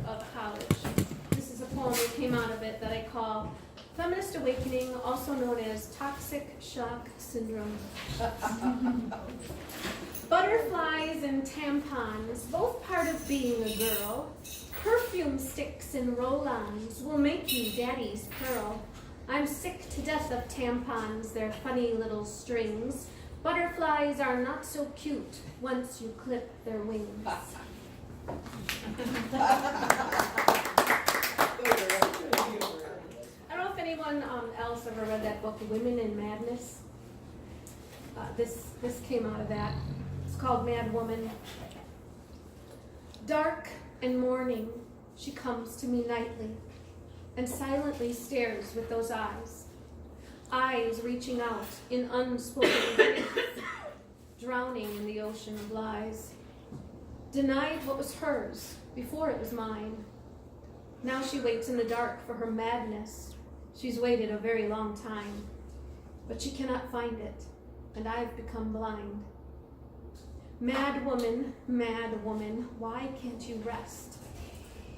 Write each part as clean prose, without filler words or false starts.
of college. This is a poem that came out of it that I call Feminist Awakening, also known as Toxic Shock Syndrome. Butterflies and tampons, both part of being a girl. Perfume sticks and roll-ons will make you daddy's pearl. I'm sick to death of tampons, their funny little strings. Butterflies are not so cute once you clip their wings. I don't know if anyone else ever read that book, Women in Madness. This came out of that. It's called Mad Woman. Dark and mourning, she comes to me nightly and silently stares with those eyes. Eyes reaching out in unspoken faith, drowning in the ocean of lies. Denied what was hers before it was mine. Now she waits in the dark for her madness. She's waited a very long time, but she cannot find it, and I've become blind. Mad woman, why can't you rest?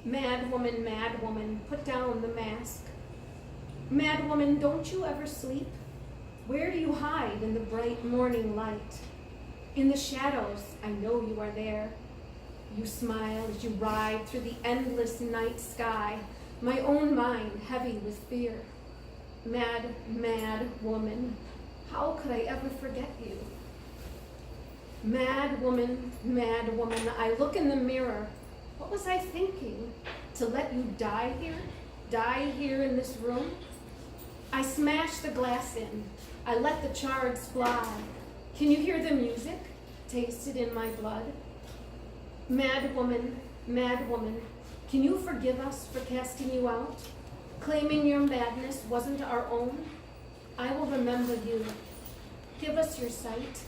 Mad woman, put down the mask. Mad woman, don't you ever sleep? Where do you hide in the bright morning light? In the shadows, I know you are there. You smile as you ride through the endless night sky, my own mind heavy with fear. Mad woman, how could I ever forget you? Mad woman, I look in the mirror. What was I thinking? To let you die here in this room? I smash the glass in. I let the shards fly. Can you hear the music? Taste it in my blood. Mad woman, can you forgive us for casting you out? Claiming your madness wasn't our own? I will remember you. Give us your sight.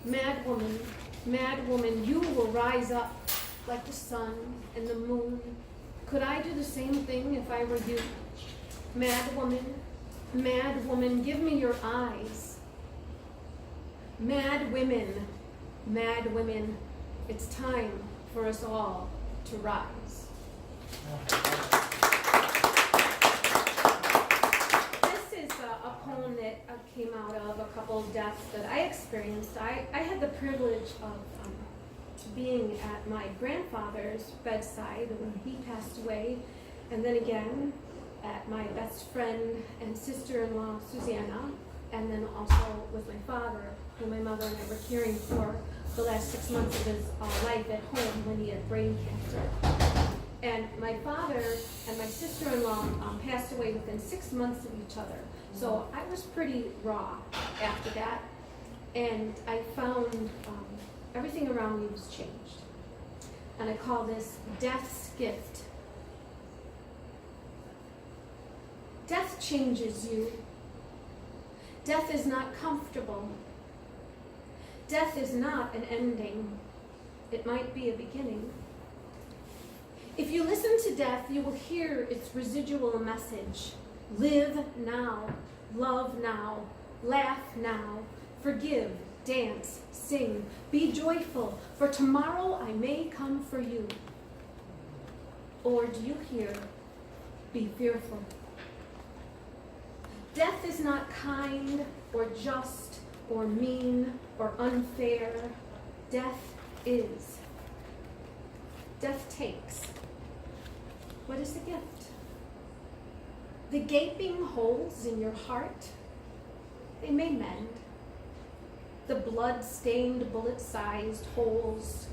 Mad woman, you will rise up like the sun and the moon. Could I do the same thing if I were you? Mad woman, give me your eyes. Mad women, it's time for us all to rise. This is a poem that came out of a couple of deaths that I experienced. I had the privilege of being at my grandfather's bedside when he passed away, and then again at my best friend and sister-in-law, Susanna, and then also with my father, who my mother and I were caring for the last 6 months of his life at home when he had brain cancer. And my father and my sister-in-law passed away within 6 months of each other. So I was pretty raw after that, and I found everything around me was changed. And I call this death's gift. Death changes you. Death is not comfortable. Death is not an ending. It might be a beginning. If you listen to death, you will hear its residual message. Live now, love now, laugh now, forgive, dance, sing, be joyful, for tomorrow I may come for you. Or do you hear, be fearful? Death is not kind or just or mean or unfair. Death is. Death takes. What is the gift? The gaping holes in your heart, they may mend. The blood-stained, bullet-sized holes,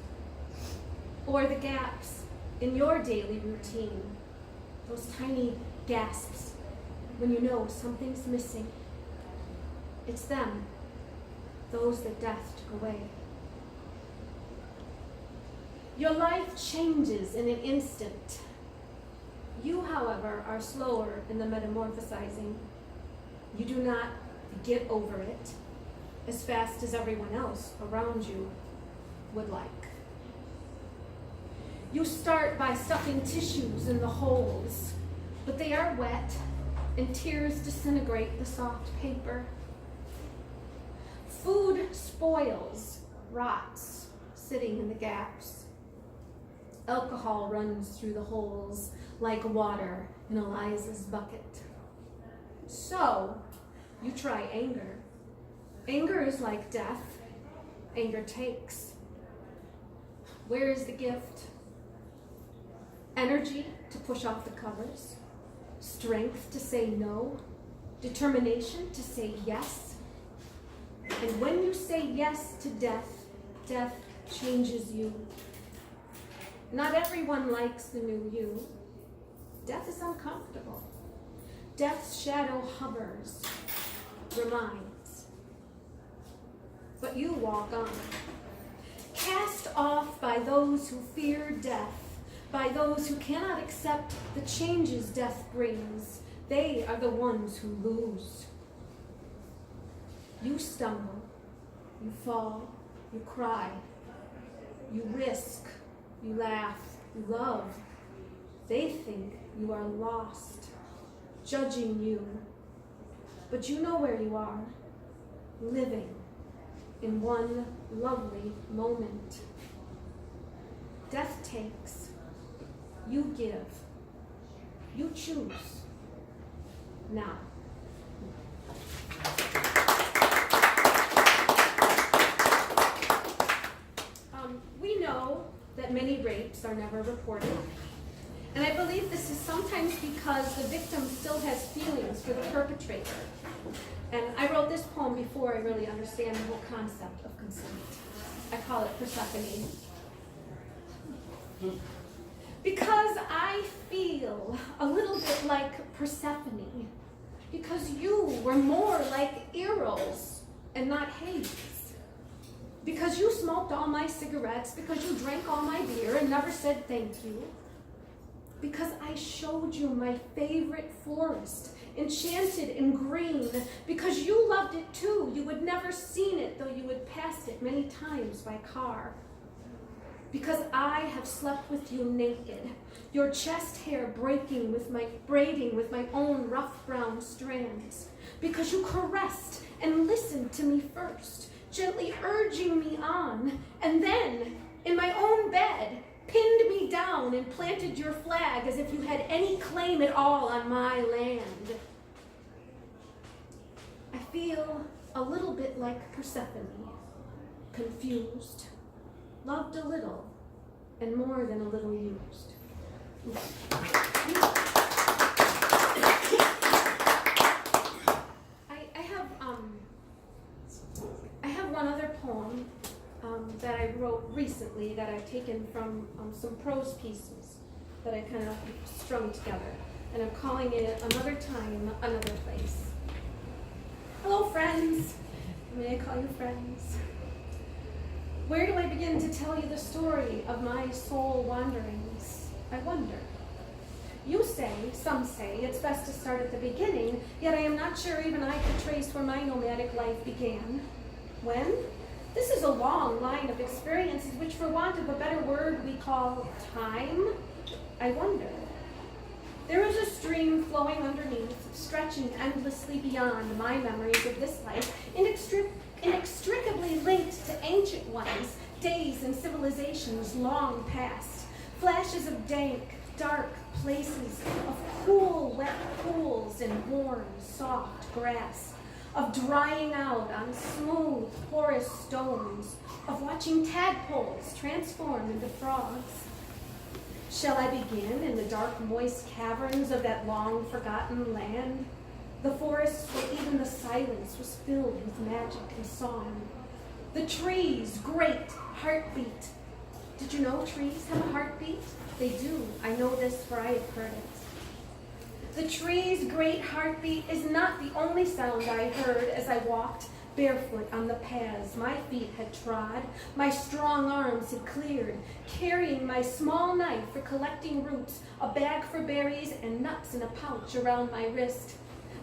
or the gaps in your daily routine, those tiny gasps when you know something's missing. It's them, those that death took away. Your life changes in an instant. You, however, are slower in the metamorphosizing. You do not get over it as fast as everyone else around you would like. You start by stuffing tissues in the holes, but they are wet, and tears disintegrate the soft paper. Food spoils, rots, sitting in the gaps. Alcohol runs through the holes like water in Eliza's bucket. So, you try anger. Anger is like death. Anger takes. Where is the gift? Energy to push off the covers. Strength to say no. Determination to say yes. And when you say yes to death, death changes you. Not everyone likes the new you. Death is uncomfortable. Death's shadow hovers, reminds. But you walk on. Cast off by those who fear death, by those who cannot accept the changes death brings. They are the ones who lose. You stumble, you fall, you cry, you risk, you laugh, you love. They think you are lost, judging you. But you know where you are, living in one lovely moment. Death takes, you give, you choose. Now. We know that many rapes are never reported. And I believe this is sometimes because the victim still has feelings for the perpetrator. And I wrote this poem before I really understand the whole concept of consent. I call it Persephone. Because I feel a little bit like Persephone. Because you were more like Eros and not Hades. Because you smoked all my cigarettes, because you drank all my beer and never said thank you. Because I showed you my favorite forest, enchanted in green, because you loved it too. You had never seen it, though you had passed it many times by car. Because I have slept with you naked, your chest hair braiding with my own rough brown strands. Because you caressed and listened to me first, gently urging me on, and then, in my own bed, pinned me down and planted your flag as if you had any claim at all on my land. I feel a little bit like Persephone, confused, loved a little, and more than a little used. I have one other poem that I wrote recently that I've taken from some prose pieces that I kind of strung together. And I'm calling it Another Time, Another Place. Hello, friends. May I call you friends? Where do I begin to tell you the story of my soul wanderings? I wonder. You say, some say, it's best to start at the beginning, yet I am not sure even I could trace where my nomadic life began. When? This is a long line of experiences which, for want of a better word, we call time. I wonder. There is a stream flowing underneath, stretching endlessly beyond my memories of this life, inextricably linked to ancient ones, days and civilizations long past, flashes of dank, dark places, of cool, wet pools and warm, soft grass, of drying out on smooth, porous stones, of watching tadpoles transform into frogs. Shall I begin in the dark, moist caverns of that long-forgotten land? The forests where even the silence was filled with magic and song. The trees' great heartbeat. Did you know trees have a heartbeat? They do. I know this, for I have heard it. The tree's great heartbeat is not the only sound I heard as I walked barefoot on the paths my feet had trod, my strong arms had cleared, carrying my small knife for collecting roots, a bag for berries, and nuts in a pouch around my wrist.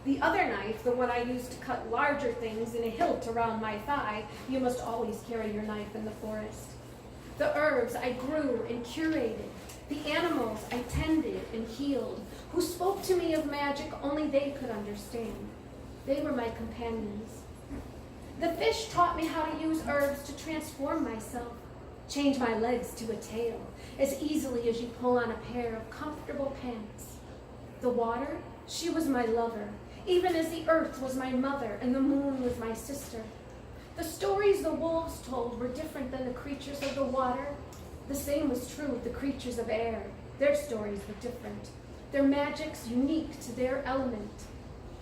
The other knife, the one I used to cut larger things, in a hilt around my thigh. You must always carry your knife in the forest. The herbs I grew and curated, the animals I tended and healed, who spoke to me of magic only they could understand. They were my companions. The fish taught me how to use herbs to transform myself. change my legs to a tail, as easily as you pull on a pair of comfortable pants. The water, she was my lover, even as the earth was my mother and the moon was my sister. The stories the wolves told were different than the creatures of the water. The same was true of the creatures of air. Their stories were different, their magics unique to their element.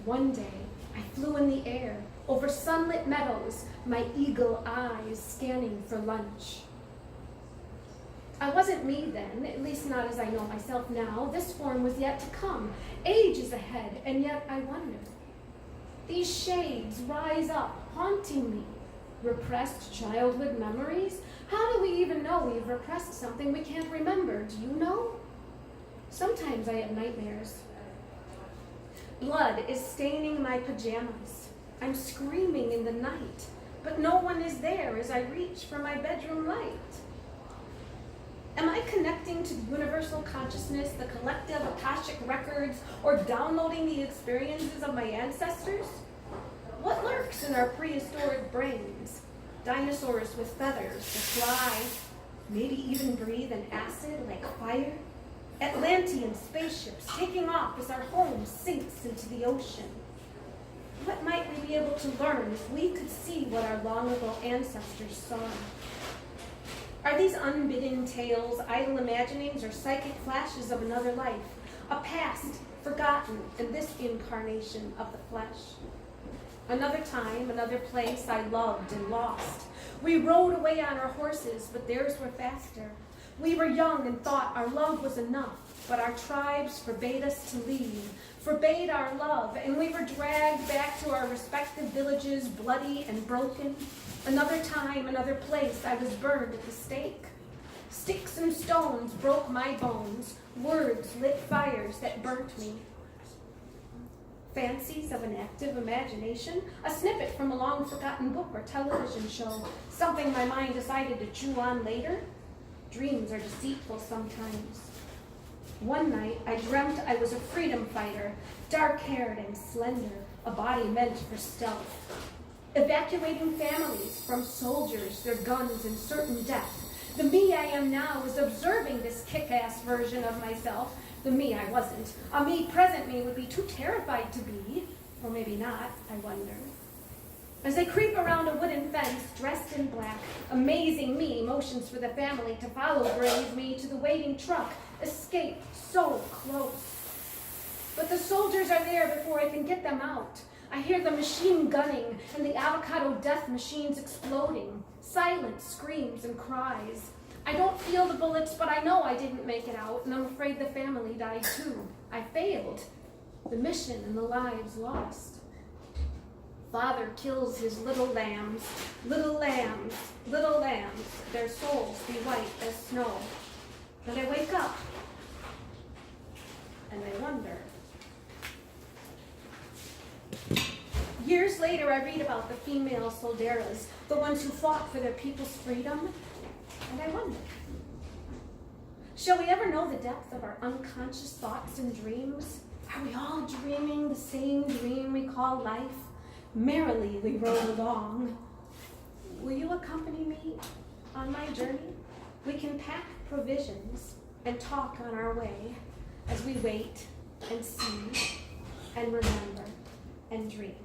One day, I flew in the air, over sunlit meadows, my eagle eyes scanning for lunch. I wasn't me then, at least not as I know myself now. This form was yet to come. Age is ahead, and yet I wonder. These shades rise up, haunting me. Repressed childhood memories? How do we even know we've repressed something we can't remember? Do you know? Sometimes I have nightmares. Blood is staining my pajamas. I'm screaming in the night, but no one is there as I reach for my bedroom light. Am I connecting to the universal consciousness, the collective Akashic records, or downloading the experiences of my ancestors? What lurks in our prehistoric brains? Dinosaurs with feathers that fly, maybe even breathe an acid like fire? Atlantean spaceships taking off as our home sinks into the ocean. What might we be able to learn if we could see what our long-ago ancestors saw? Are these unbidden tales, idle imaginings, or psychic flashes of another life, a past forgotten in this incarnation of the flesh? Another time, another place I loved and lost. We rode away on our horses, but theirs were faster. We were young and thought our love was enough, but our tribes forbade us to leave, forbade our love, and we were dragged back to our respective villages, bloody and broken. Another time, another place, I was burned at the stake. Sticks and stones broke my bones. Words lit fires that burnt me. Fancies of an active imagination, a snippet from a long-forgotten book or television show, something my mind decided to chew on later. Dreams are deceitful sometimes. One night, I dreamt I was a freedom fighter, dark-haired and slender, a body meant for stealth. Evacuating families from soldiers, their guns, and certain death. The me I am now was observing this kick-ass version of myself. The me I wasn't. A me present me would be too terrified to be, or maybe not, I wonder. As I creep around a wooden fence, dressed in black, amazing me motions for the family to follow brave me to the waiting truck, escape so close. But the soldiers are there before I can get them out. I hear the machine gunning and the avocado death machines exploding. Silent screams and cries. I don't feel the bullets, but I know I didn't make it out, and I'm afraid the family died too. I failed. The mission and the lives lost. Father kills his little lambs, little lambs, little lambs, their souls be white as snow. Then I wake up, and I wonder. Years later, I read about the female soldadas, the ones who fought for their people's freedom, and I wonder, shall we ever know the depth of our unconscious thoughts and dreams? Are we all dreaming the same dream we call life? Merrily we rode along. Will you accompany me on my journey? We can pack provisions and talk on our way as we wait and see and remember and dream.